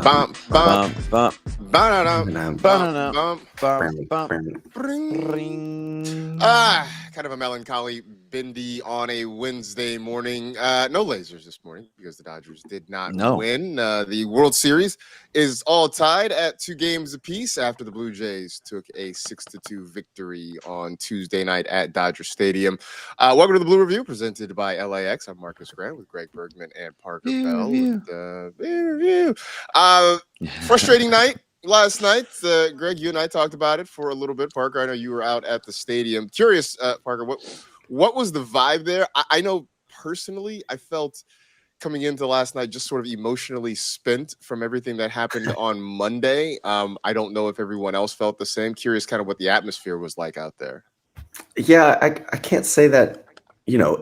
Bump, bump, Bump, bump, ba-da-dum, bump, ba-da-dum, bump, bump, bump, bring. ring. Kind of a melancholy bendy on a Wednesday morning. No lasers this morning because the Dodgers did not No. win. The World Series is all tied at 2 games apiece after the Blue Jays took a 6-2 victory on Tuesday night at Dodger Stadium. Welcome to the Blue Review presented by LAX. I'm Marcus Grant with Greg Bergman and Parker Bell. Review. Review. Frustrating night. Last night, Greg, you and I talked about it for a little bit. Parker, I know you were out at the stadium. Curious, Parker, what was the vibe there? I know personally, I felt coming into last night just sort of emotionally spent from everything that happened on Monday. I don't know if everyone else felt the same. Curious kind of what the atmosphere was like out there. Yeah, I can't say that,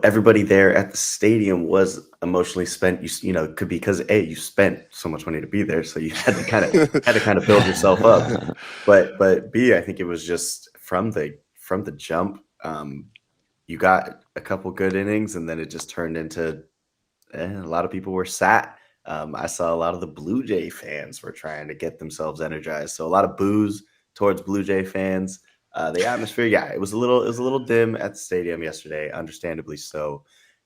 everybody there at the stadium was emotionally spent. It could be because you spent so much money to be there, so you had to kind of build yourself up. But B, I think it was just from the jump. You got a couple good innings, and then it just turned into a lot of people were sat. I saw a lot of the Blue Jay fans were trying to get themselves energized, so a lot of boos towards Blue Jay fans. The atmosphere, yeah, it was a little dim at the stadium yesterday, understandably so,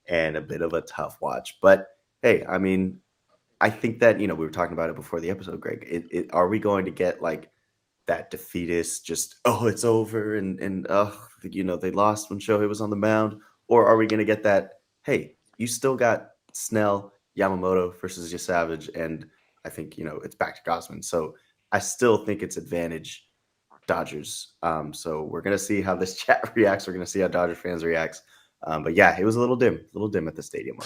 and a bit of a tough watch. But hey, I mean, I think that we were talking about it before the episode, Greg. Are we going to get like that defeatist, just it's over and they lost when Shohei was on the mound, or are we going to get that? Hey, you still got Snell, Yamamoto versus Savage, and I think it's back to Gosman. So I still think it's advantage Dodgers. So we're gonna see how this chat reacts. We're gonna see how Dodger fans reacts. But yeah, it was a little dim at the stadium.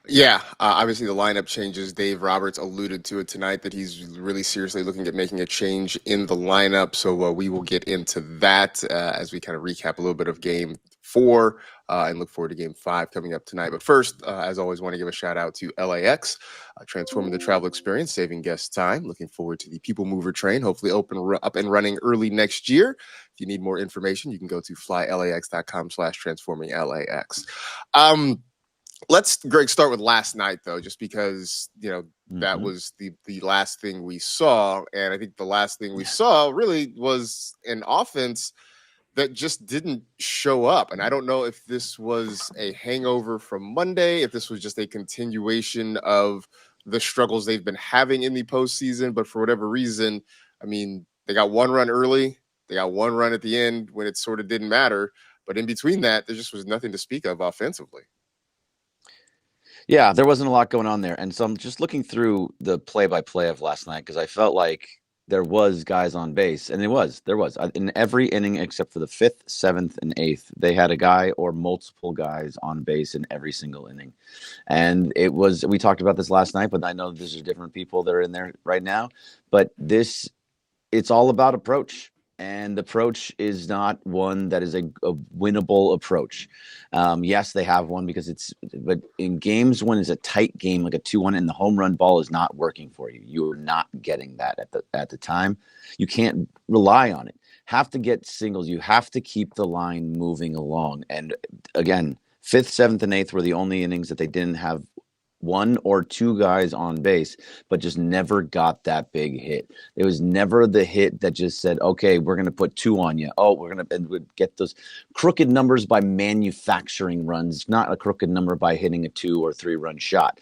Yeah, obviously the lineup changes. Dave Roberts alluded to it tonight that he's really seriously looking at making a change in the lineup. So we will get into that as we kind of recap a little bit of Game 4 and look forward to Game 5 coming up tonight. But first, as always, want to give a shout out to LAX, transforming the travel experience, saving guests time. Looking forward to the People Mover train, hopefully up and running early next year. If you need more information, you can go to flylax.com/transforminglax. Let's, Greg, start with last night, though, just because, that was the last thing we saw. And I think the last thing we saw really was an offense that just didn't show up. And I don't know if this was a hangover from Monday, if this was just a continuation of the struggles they've been having in the postseason. But for whatever reason, I mean, they got one run early. They got one run at the end when it sort of didn't matter. But in between that, there just was nothing to speak of offensively. Yeah, there wasn't a lot going on there. And so I'm just looking through the play-by-play of last night because I felt like there was guys on base. And there was. In every inning except for the 5th, 7th, and 8th, they had a guy or multiple guys on base in every single inning. And we talked about this last night, but I know there's different people that are in there right now. But it's all about approach. And the approach is not one that is a winnable approach. Yes, they have one but in games when it's a tight game, like a 2-1, and the home run ball is not working for you, you are not getting that at the time. You can't rely on it. Have to get singles. You have to keep the line moving along. And again, 5th, 7th, and 8th were the only innings that they didn't have one or two guys on base, but just never got that big hit. It was never the hit that just said, okay, we're going to put 2 on you. Oh, we're going to get those crooked numbers by manufacturing runs, not a crooked number by hitting a 2 or 3 run shot.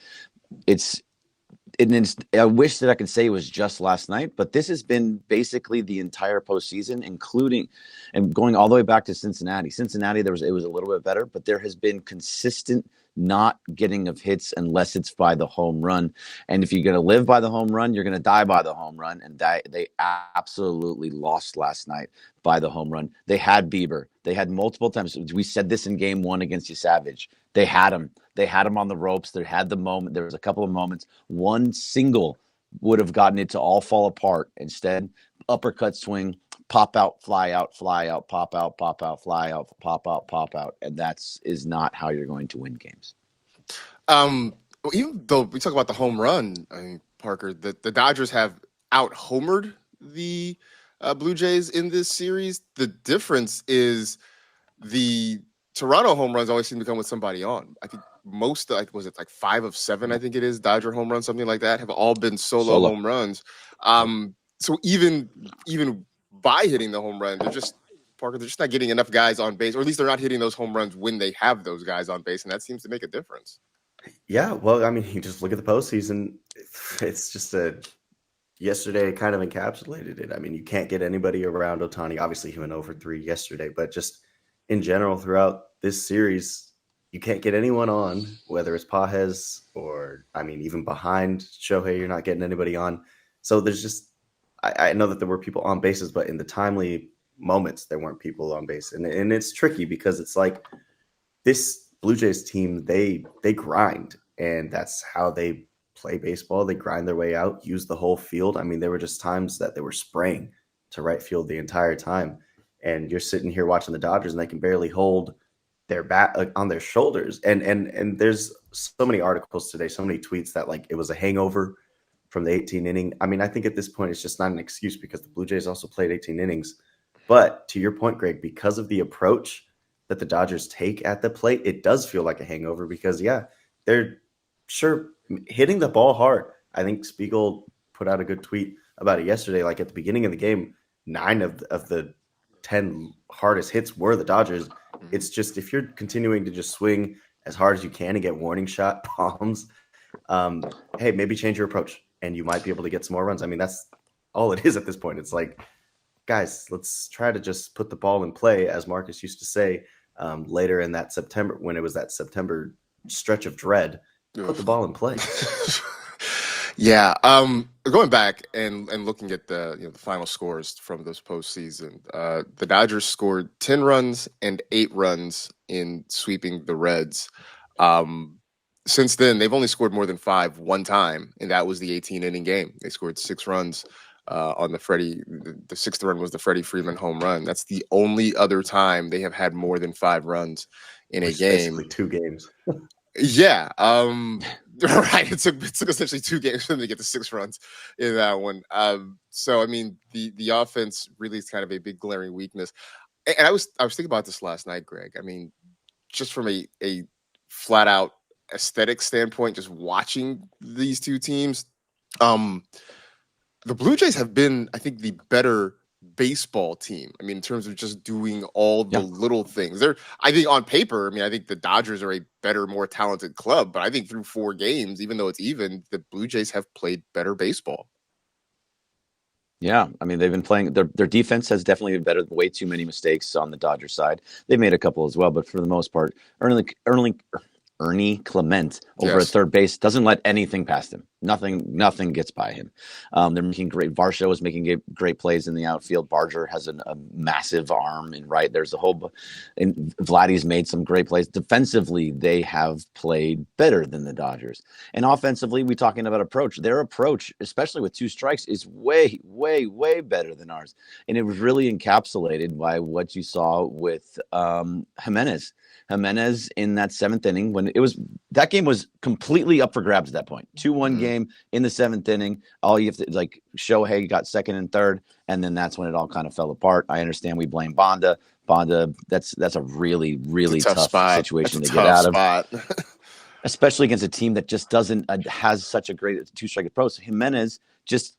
I wish that I could say it was just last night, but this has been basically the entire postseason, including and going all the way back to Cincinnati. It was a little bit better, but there has been consistent not getting of hits unless it's by the home run. And if you're going to live by the home run, you're going to die by the home run. And they absolutely lost last night by the home run. They had Bieber. They had multiple times. We said this in Game 1 against Savage. They had him. They had him on the ropes. They had the moment. There was a couple of moments. One single would have gotten it to all fall apart. Instead, uppercut swing, pop out, fly out, pop out, fly out, pop out. And is not how you're going to win games. Even though we talk about the home run, I mean, Parker, the Dodgers have out-homered the Blue Jays in this series. The difference is the Toronto home runs always seem to come with somebody on. I think most, like, was it like 5 of 7? I think it is Dodger home runs, something like that, have all been solo home runs. So even by hitting the home run, they're just not getting enough guys on base, or at least they're not hitting those home runs when they have those guys on base, and that seems to make a difference. Yeah, well, I mean, you just look at the postseason. It's just yesterday kind of encapsulated it. I mean, you can't get anybody around Ohtani. Obviously, he went over 3 yesterday, but just in general throughout this series, you can't get anyone on, whether it's Pages or, I mean, even behind Shohei, you're not getting anybody on. So there's just, I know that there were people on bases, but in the timely moments, there weren't people on base. And it's tricky because it's like this Blue Jays team, they grind, and that's how they play baseball. They grind their way out, use the whole field. I mean, there were just times that they were spraying to right field the entire time. And you're sitting here watching the Dodgers, and they can barely hold their bat on their shoulders. And there's so many articles today, so many tweets that like it was a hangover from the 18 inning. I mean, I think at this point it's just not an excuse because the Blue Jays also played 18 innings. But to your point, Greg, because of the approach that the Dodgers take at the plate, it does feel like a hangover because, yeah, they're sure hitting the ball hard. I think Spiegel put out a good tweet about it yesterday. Like at the beginning of the game, 9 of the 10 hardest hits were the Dodgers. It's just if you're continuing to just swing as hard as you can and get warning shot bombs, hey, maybe change your approach and you might be able to get some more runs. I mean, that's all it is at this point. It's like, guys, let's try to just put the ball in play, as Marcus used to say later in that September, when it was that September stretch of dread. Put the ball in play. Yeah. Going back and looking at the final scores from this postseason, the Dodgers scored 10 runs and 8 runs in sweeping the Reds. Since then, they've only scored more than 5 one time, and that was the 18 inning game. They scored 6 runs on the Freddie. The 6th run was the Freddie Freeman home run. That's the only other time they have had more than 5 runs in a game. Basically 2 games. Yeah. Right. It took essentially 2 games for them to get to 6 runs in that one. So I mean, the offense really is kind of a big glaring weakness. And I was thinking about this last night, Greg. I mean, just from a flat out aesthetic standpoint, just watching these two teams, the Blue Jays have been, I think, the better baseball team. I mean, in terms of just doing all the little things. I think on paper, I think the Dodgers are a better, more talented club, but I think through 4 games, even though it's even, the Blue Jays have played better baseball. Yeah, I mean, they've been playing. Their defense has definitely been better. Way too many mistakes on the Dodgers side. They've made a couple as well, but for the most part, Ernie Clement over at third base doesn't let anything past him. Nothing gets by him. They're making great. Varsho is making great plays in the outfield. Barger has a massive arm in right. There's a whole, and Vladdy's made some great plays. Defensively, they have played better than the Dodgers. And offensively, we're talking about approach. Their approach, especially with 2 strikes, is way, way, way better than ours. And it was really encapsulated by what you saw with Jimenez. Jimenez in that 7th inning, when that game was completely up for grabs at that point. 2-1 game in the 7th inning. All you have to, like, Shohei got 2nd and 3rd, and then that's when it all kind of fell apart. I understand we blame Bonda. That's a really, really tough situation to get out of. Especially against a team that just doesn't has such a great 2-strike approach. Jimenez just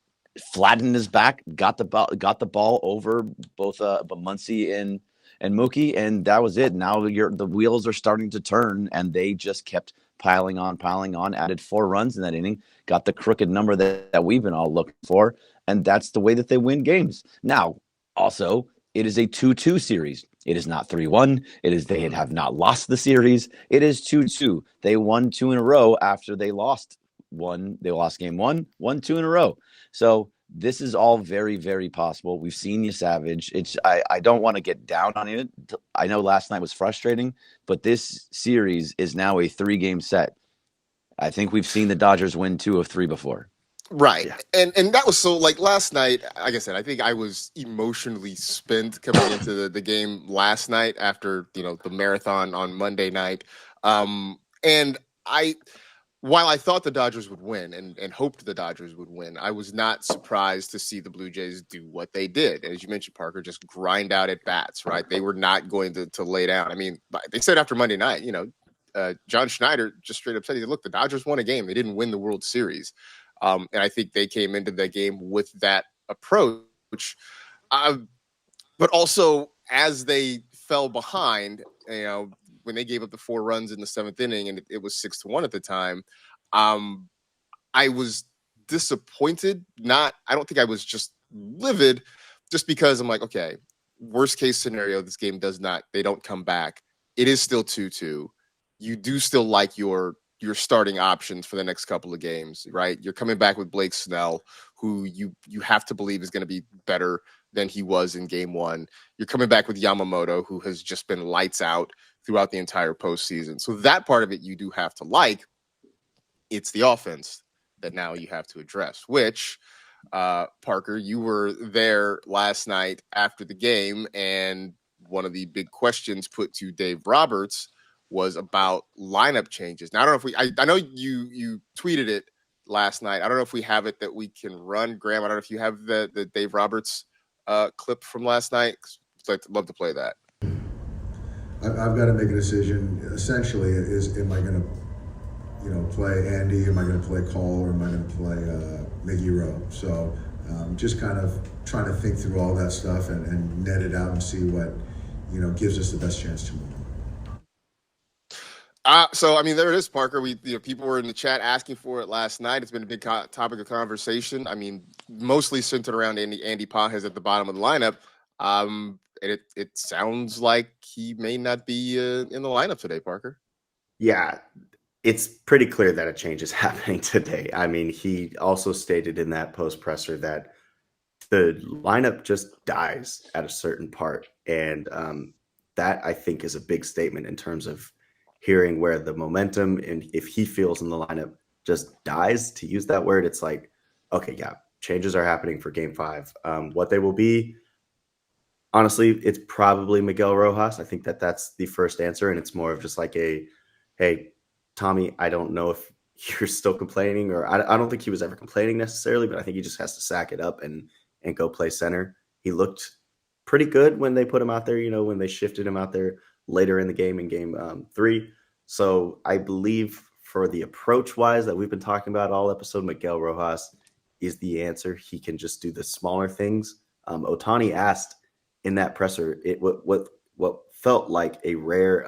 flattened his back, got the ball over both Muncy and Mookie, and that was it. Now the wheels are starting to turn, and they just kept piling on, added 4 runs in that inning, got the crooked number that we've been all looking for, and that's the way that they win games. Now, also, it is a 2-2 series. It is not 3-1. They have not lost the series. It is 2-2. They won 2 in a row after they lost one. They lost game 1, won 2 in a row. So this is all very, very possible. We've seen you Savage. I don't want to get down on it. I know last night was frustrating, but this series is now a 3-game set. I think we've seen the Dodgers win 2 of 3 before. Right. Yeah. And that was so, like, last night, like I said, I think I was emotionally spent coming into the game last night after, the marathon on Monday night. And while I thought the Dodgers would win and hoped the Dodgers would win, I was not surprised to see the Blue Jays do what they did. As you mentioned, Parker, just grind out at bats, right? They were not going to lay down. I mean, they said after Monday night, John Schneider just straight up said, look, the Dodgers won a game. They didn't win the World Series. And I think they came into the game with that approach. But also, as they fell behind, when they gave up the 4 runs in the 7th inning, and it was 6-1 at the time, I was disappointed. I don't think I was just livid, just because I'm like, okay, worst case scenario, this game they don't come back. It is still 2-2. You do still like your starting options for the next couple of games, right? You're coming back with Blake Snell, who you have to believe is going to be better than he was in game 1. You're coming back with Yamamoto, who has just been lights out throughout the entire postseason. So that part of it you do have to like. It's the offense that now you have to address, which, Parker, you were there last night after the game, and one of the big questions put to Dave Roberts was about lineup changes. Now, I don't know if I know you tweeted it last night. I don't know if we have it that we can run. Graham, I don't know if you have the Dave Roberts clip from last night. I'd love to play that. I've got to make a decision. Essentially, am I going to play Andy? Am I going to play Cole? Or am I going to play Miggy Rowe? So just kind of trying to think through all that stuff and net it out and see what gives us the best chance to move. So, I mean, there it is, Parker. People were in the chat asking for it last night. It's been a big topic of conversation. I mean, mostly centered around Andy Pages at the bottom of the lineup. It sounds like he may not be in the lineup today, Parker. Yeah, it's pretty clear that a change is happening today. I mean, he also stated in that post presser that the lineup just dies at a certain part. And that, I think, is a big statement in terms of hearing where the momentum, and if he feels in the lineup just dies, to use that word, it's like, okay, yeah, changes are happening for game 5. What they will be, honestly, it's probably Miguel Rojas. I think that's the first answer. And it's more of just like hey, Tommy, I don't know if you're still complaining, or I don't think he was ever complaining necessarily, but I think he just has to sack it up and go play center. He looked pretty good when they put him out there, when they shifted him out there later in the game, in game 3. So I believe for the approach wise that we've been talking about all episode, Miguel Rojas is the answer. He can just do the smaller things. Ohtani asked in that presser, what felt like a rare,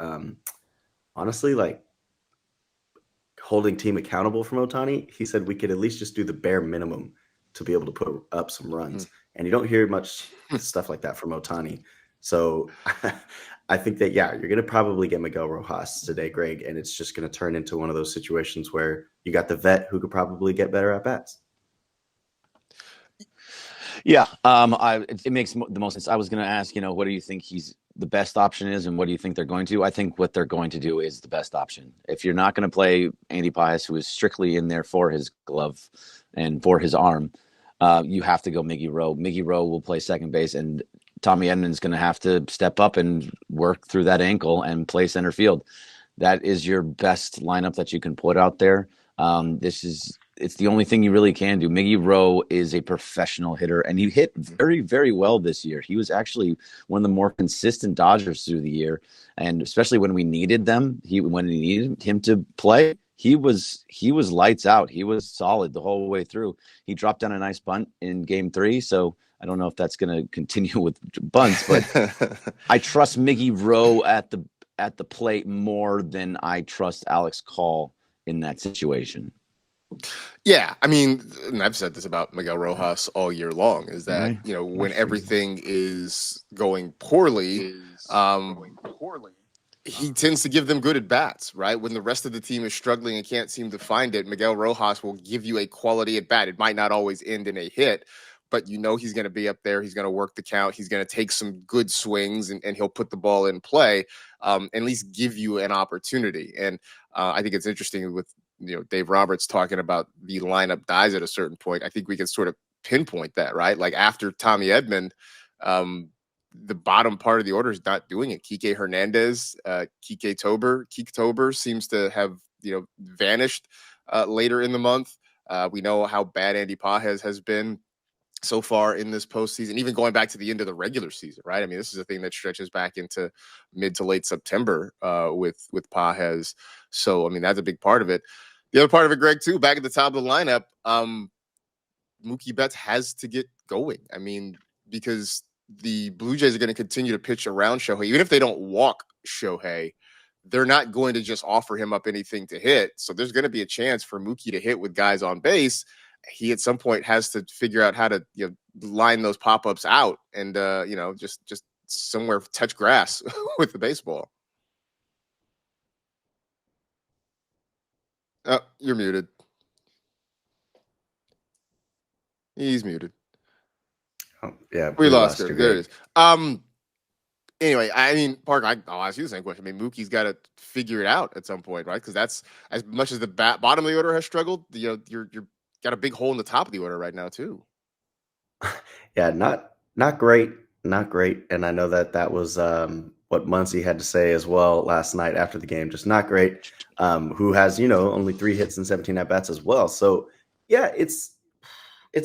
honestly, like holding team accountable from Ohtani. He said we could at least just do the bare minimum to be able to put up some runs. And you don't hear much stuff like that from Ohtani. So I think that, yeah, you're going to probably get Miguel Rojas today, Greg, and it's just going to turn into one of those situations where you got the vet who could probably get better at bats. Yeah, it makes the most sense. I was going to ask, what do you think the best option is, and what do you think they're going to do? I think what they're going to do is the best option. If you're not going to play Andy Pages, who is strictly in there for his glove and for his arm, you have to go Miggy Rowe. Miggy Rowe will play second base, and Tommy Edman's going to have to step up and work through that ankle and play center field. That is your best lineup that you can put out there. It's the only thing you really can do. Miggy Rowe is a professional hitter, and he hit very, very well this year. He was actually one of the more consistent Dodgers through the year, and especially when we needed them, when we needed him to play, he was lights out. He was solid the whole way through. He dropped down a nice bunt in game 3, so I don't know if that's going to continue with bunts, but I trust Miggy Rowe at the plate more than I trust Alex Call in that situation. Yeah, I mean, and I've said this about Miguel Rojas all year long, is that, when everything is going poorly, he tends to give them good at bats, right? When the rest of the team is struggling and can't seem to find it, Miguel Rojas will give you a quality at bat. It might not always end in a hit, but he's going to be up there. He's going to work the count. He's going to take some good swings, and he'll put the ball in play, at least give you an opportunity. And I think it's interesting with Dave Roberts talking about the lineup dies at a certain point. I think we can sort of pinpoint that, right? Like after Tommy Edman, the bottom part of the order is not doing it. Kike Hernandez, Kike Tober seems to have vanished later in the month. We know how bad Andy Pages has been. so far in this postseason, even going back to the end of the regular season, right? I mean, this is a thing that stretches back into mid to late September with Pages. So, I mean, that's a big part of it. The other part of it, Greg, too, back at the top of the lineup, Mookie Betts has to get going. I mean, because the Blue Jays are going to continue to pitch around Shohei. Even if they don't walk Shohei, they're not going to just offer him up anything to hit. So there's going to be a chance for Mookie to hit with guys on base. He at some point has to figure out how to line those pop-ups out and just somewhere touch grass with the baseball. Oh, you're muted. He's muted. Oh, yeah, we lost her. There it is. Anyway, I mean, Parker, I'll ask you the same question. I mean, Mookie's got to figure it out at some point, right? Because that's as much as the bottom of the order has struggled. You're got a big hole in the top of the order right now too. Yeah, not great, and I know that was what Muncy had to say as well last night after the game. Just not great. Who has only 3 hits and 17 at bats as well. So yeah, it's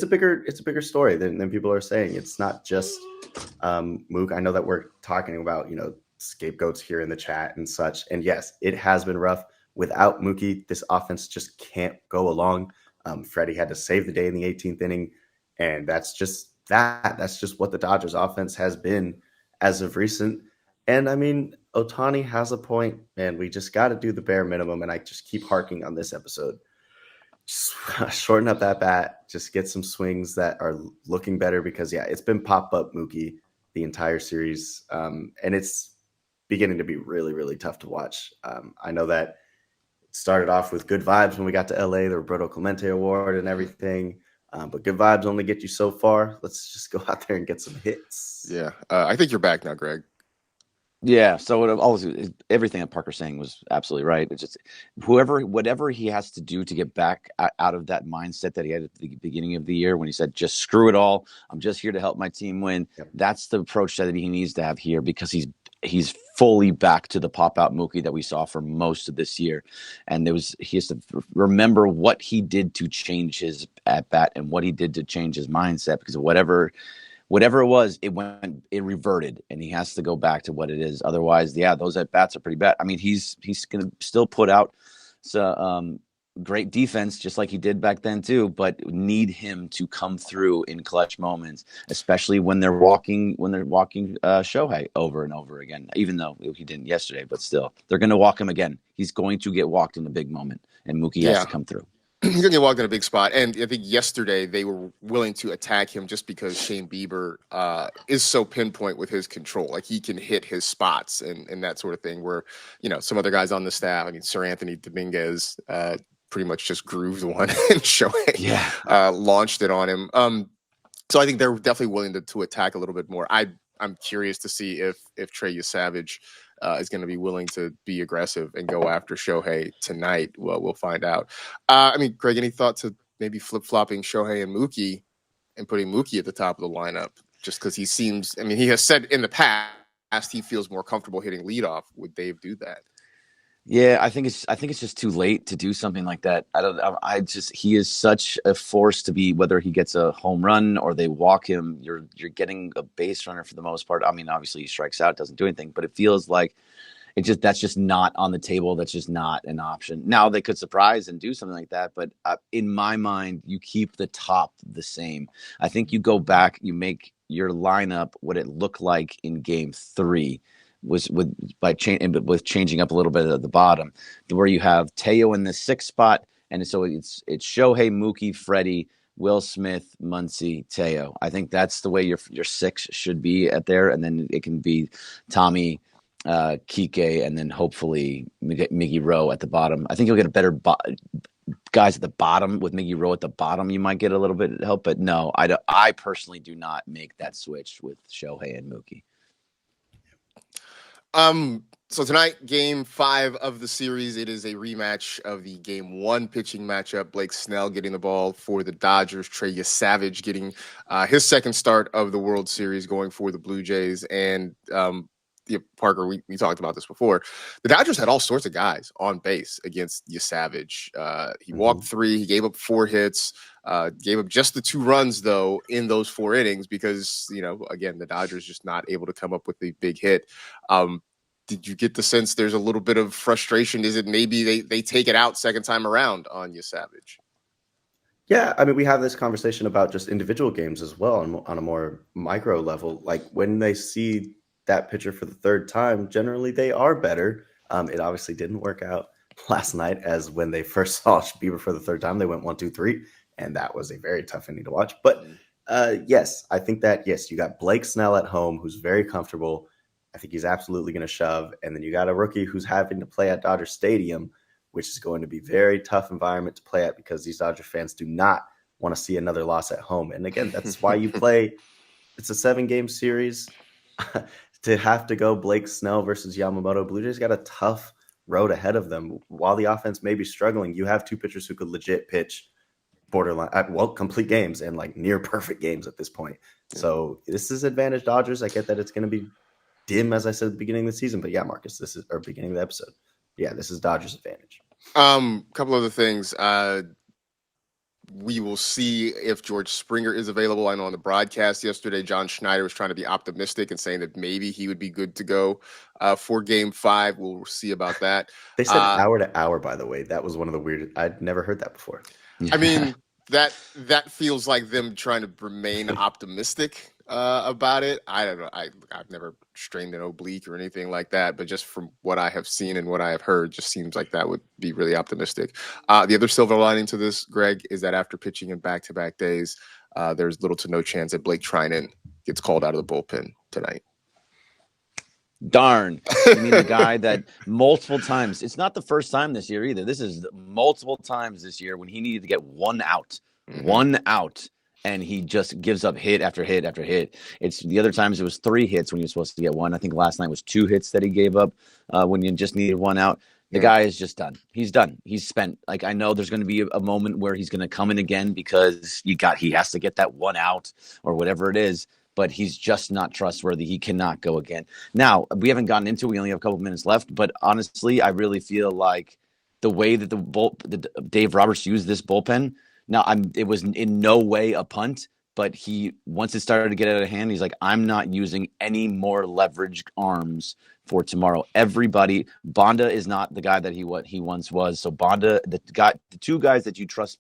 a bigger story than people are saying. It's not just Mook. I know that we're talking about scapegoats here in the chat and such. And yes, it has been rough. Without Mookie, this offense just can't go along. Freddie had to save the day in the 18th inning, and that's just what the Dodgers offense has been as of recent. And I mean, Ohtani has a point, man. We just got to do the bare minimum, and I just keep harking on this episode. Just shorten up that bat, just get some swings that are looking better, because it's been pop-up Mookie the entire series, and it's beginning to be really, really tough to watch. I know that it started off with good vibes when we got to LA, the Roberto Clemente Award and everything, but good vibes only get you so far. Let's just go out there and get some hits. Yeah, I think you're back now, Greg. Yeah, so everything that Parker's saying was absolutely right. It's just whatever he has to do to get back out of that mindset that he had at the beginning of the year when he said, just screw it all. I'm just here to help my team win. Yep. That's the approach that he needs to have here, because he's fully back to the pop-out Mookie that we saw for most of this year. And he has to remember what he did to change his at-bat and what he did to change his mindset, because whatever it was, it reverted, and he has to go back to what it is. Otherwise, those at bats are pretty bad. I mean, he's going to still put out some great defense, just like he did back then too, but need him to come through in clutch moments, especially when they're walking Shohei over and over again, even though he didn't yesterday, but still they're going to walk him again. He's going to get walked in a big moment, and Mookie has to come through. He's going to get walked in a big spot. And I think yesterday they were willing to attack him just because Shane Bieber is so pinpoint with his control. Like, he can hit his spots and that sort of thing, where, some other guys on the staff, I mean, Sir Anthony Dominguez pretty much just grooved one and Shohei launched it on him. So I think they're definitely willing to attack a little bit more. I'm curious to see if Trey Savage is going to be willing to be aggressive and go after Shohei tonight. Well, we'll find out. I mean, Greg, any thoughts of maybe flip-flopping Shohei and Mookie and putting Mookie at the top of the lineup? Just because he seems, I mean, he has said in the past he feels more comfortable hitting leadoff. Would Dave do that? Yeah, I think it's just too late to do something like that. He is such a force to be, whether he gets a home run or they walk him, you're getting a base runner for the most part. I mean, obviously he strikes out, doesn't do anything, but it feels like that's just not on the table. That's just not an option. Now they could surprise and do something like that, but in my mind, you keep the top the same. I think you go back, you make your lineup what it looked like in Game 3. Was with changing up a little bit at the bottom, where you have Teo in the 6th spot, and so it's Shohei, Mookie, Freddie, Will Smith, Muncy, Teo. I think that's the way your 6 should be at there, and then it can be Tommy, Kike, and then hopefully Miggy Rowe at the bottom. I think you'll get a better guys at the bottom with Miggy Rowe at the bottom. You might get a little bit of help, but no, I personally do not make that switch with Shohei and Mookie. So tonight, Game 5 of the series, it is a rematch of the Game 1 pitching matchup. Blake Snell getting the ball for the Dodgers. Trey Savage getting his second start of the World Series, going for the Blue Jays. And Parker, we talked about this before. The Dodgers had all sorts of guys on base against Savage. He walked 3. He gave up 4 hits. Gave up just the 2 runs, though, in those 4 innings because, again, the Dodgers just not able to come up with the big hit. Did you get the sense there's a little bit of frustration? Is it maybe they take it out second time around on Savage? Yeah, I mean, we have this conversation about just individual games as well on a more micro level. Like when they see that pitcher for the 3rd time, generally they are better. It obviously didn't work out last night, as when they first saw Bieber for the 3rd time, they went 1, 2, 3, and that was a very tough inning to watch. But yes, I think that, yes, you got Blake Snell at home, who's very comfortable. I think he's absolutely going to shove. And then you got a rookie who's having to play at Dodger Stadium, which is going to be a very tough environment to play at because these Dodger fans do not want to see another loss at home. And again, that's why you play. It's a 7-game series. To have to go Blake Snell versus Yamamoto, Blue Jays got a tough road ahead of them. While the offense may be struggling, you have 2 pitchers who could legit pitch borderline, complete games and like near perfect games at this point. So this is advantage Dodgers. I get that it's going to be dim, as I said at the beginning of the season, but yeah, Marcus, this is our beginning of the episode. Yeah, this is Dodgers' advantage. Couple other things. We will see if George Springer is available. I know on the broadcast yesterday, John Schneider was trying to be optimistic and saying that maybe he would be good to go for Game 5. We'll see about that. They said hour to hour, by the way. That was one of the weird. I'd never heard that before. I mean, that feels like them trying to remain optimistic about it. I don't know. I've never strained an oblique or anything like that, but just from what I have seen and what I have heard, just seems like that would be really optimistic. The other silver lining to this, Greg, is that after pitching in back-to-back days, there's little to no chance that Blake Trinan gets called out of the bullpen tonight. Darn. You mean the guy that multiple times, it's not the first time this year either. This is multiple times this year when he needed to get 1 out. 1 out. And he just gives up hit after hit after hit. It's the other times it was 3 hits when he was supposed to get 1. I think last night was 2 hits that he gave up when you just needed 1 out. The guy is just done. He's done. He's spent. Like, I know there's going to be a moment where he's going to come in again because he has to get that 1 out or whatever it is. But he's just not trustworthy. He cannot go again. Now, we haven't gotten into it. We only have a couple minutes left. But honestly, I really feel like the way that Dave Roberts used this bullpen. Now, it was in no way a punt, but once it started to get out of hand, he's like, I'm not using any more leveraged arms for tomorrow. Everybody, Bonda is not the guy that he once was. So Bonda, the 2 guys that you trust,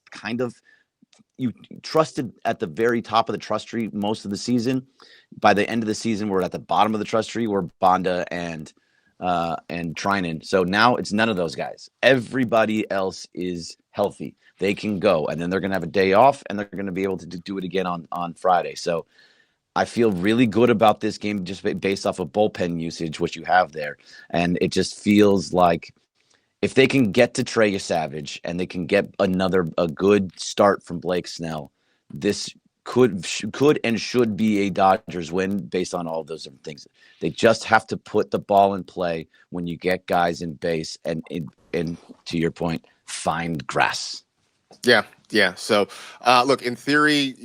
you trusted at the very top of the trust tree most of the season. By the end of the season, we're at the bottom of the trust tree. We're Bonda and Trinan. So now it's none of those guys. Everybody else is healthy. They can go, and then they're going to have a day off, and they're going to be able to do it again on Friday. So I feel really good about this game just based off of bullpen usage, what you have there. And it just feels like if they can get to Trey Savage and they can get a good start from Blake Snell, this could and should be a Dodgers win based on all of those different things. They just have to put the ball in play when you get guys in base and to your point, find grass. Yeah. So, look, in theory,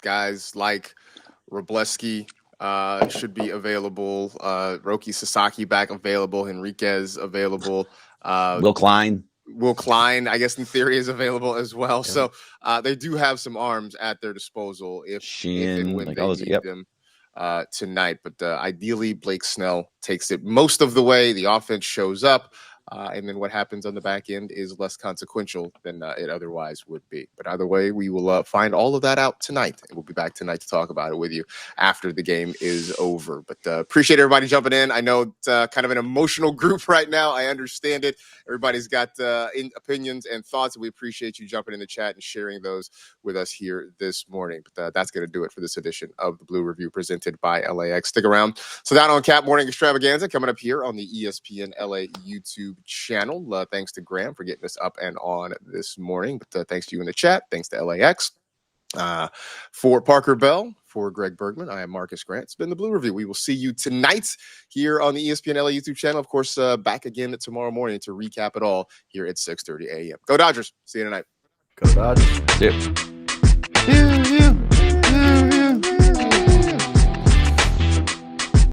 guys like Robleski should be available. Roki Sasaki back available. Enriquez available. Will Klein, I guess, in theory, is available as well. Yeah. So they do have some arms at their disposal if and when they need them tonight. But ideally, Blake Snell takes it most of the way. The offense shows up. And then what happens on the back end is less consequential than it otherwise would be. But either way, we will find all of that out tonight. And we'll be back tonight to talk about it with you after the game is over. But appreciate everybody jumping in. I know it's kind of an emotional group right now. I understand it. Everybody's got opinions and thoughts. We appreciate you jumping in the chat and sharing those with us here this morning. But that's going to do it for this edition of the Blue Review presented by LAX. Stick around. So Down on Cap Morning Extravaganza coming up here on the ESPN LA YouTube channel. Thanks to Graham for getting us up and on this morning. But thanks to you in the chat. Thanks to LAX. For Parker Bell, for Greg Bergman, I am Marcus Grant. It's been the Blue Review. We will see you tonight here on the ESPN LA YouTube channel. Of course, back again tomorrow morning to recap it all here at 6:30 a.m. Go Dodgers. See you tonight. Go Dodgers. See you.